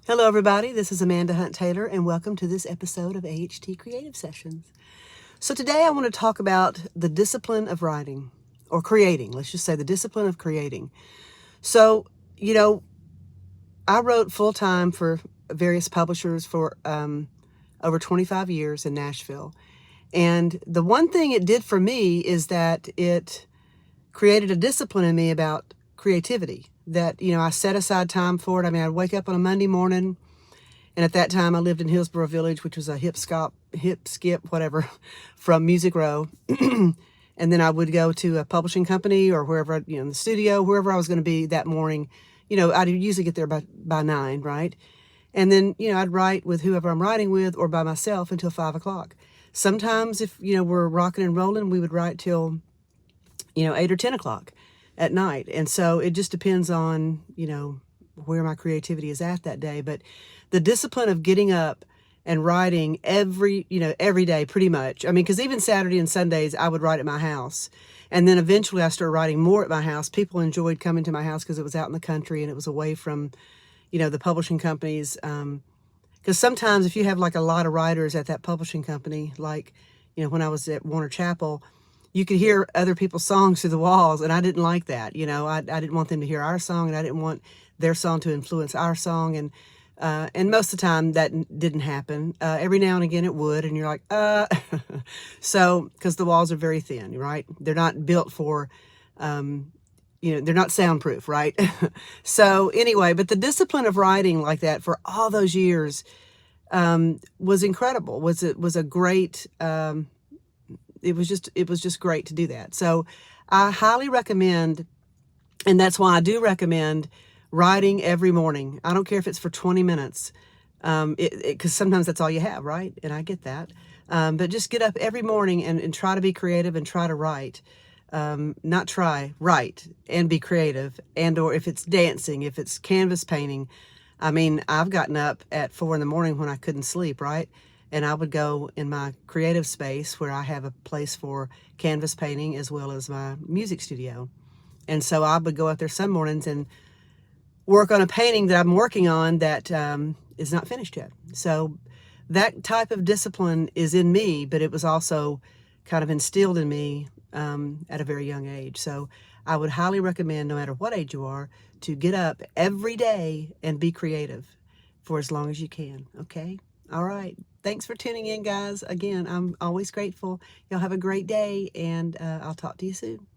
Hello, everybody. This is Amanda Hunt Taylor, and welcome to this episode of AHT Creative Sessions. So today I want to talk about the discipline of writing, or creating. Let's just say the discipline of creating. So, I wrote full-time for various publishers for over 25 years in Nashville. And the one thing it did for me is that it created a discipline in me about creativity, that, I set aside time for it. I mean, I'd wake up on a Monday morning, and at that time I lived in Hillsborough Village, which was a hip skip, whatever, from Music Row. And then I would go to a publishing company or wherever, in the studio, wherever I was going to be that morning. I'd usually get there by 9, right? And then, I'd write with whoever I'm writing with or by myself until 5 o'clock. Sometimes if, we're rocking and rolling, we would write till, 8 or 10 o'clock at night. And so it just depends on, where my creativity is at that day. But the discipline of getting up and writing every day pretty much. I mean, because even Saturday and Sundays, I would write at my house. And then eventually I started writing more at my house. People enjoyed coming to my house because it was out in the country and it was away from, the publishing companies. Because sometimes if you have like a lot of writers at that publishing company, like, when I was at Warner Chapel, you could hear other people's songs through the walls, and I didn't like that. I didn't want them to hear our song, and I didn't want their song to influence our song, and most of the time that didn't happen. Every now and again it would, and you're like, so, because the walls are very thin, right? They're not built for, they're not soundproof, right? So anyway, but the discipline of writing like that for all those years was incredible. Was a great. It was just great to do that. So I highly recommend, and that's why I do recommend writing every morning. I don't care if it's for 20 minutes, because sometimes that's all you have, right? And I get that. But just get up every morning and try to be creative and try to write. Write and be creative. And or if it's dancing, if it's canvas painting. I mean, I've gotten up at 4 in the morning when I couldn't sleep, right? And I would go in my creative space where I have a place for canvas painting as well as my music studio. And so I would go out there some mornings and work on a painting that I'm working on that is not finished yet. So that type of discipline is in me, but it was also kind of instilled in me at a very young age. So I would highly recommend, no matter what age you are, to get up every day and be creative for as long as you can, okay? All right. Thanks for tuning in, guys. Again, I'm always grateful. Y'all have a great day, and I'll talk to you soon.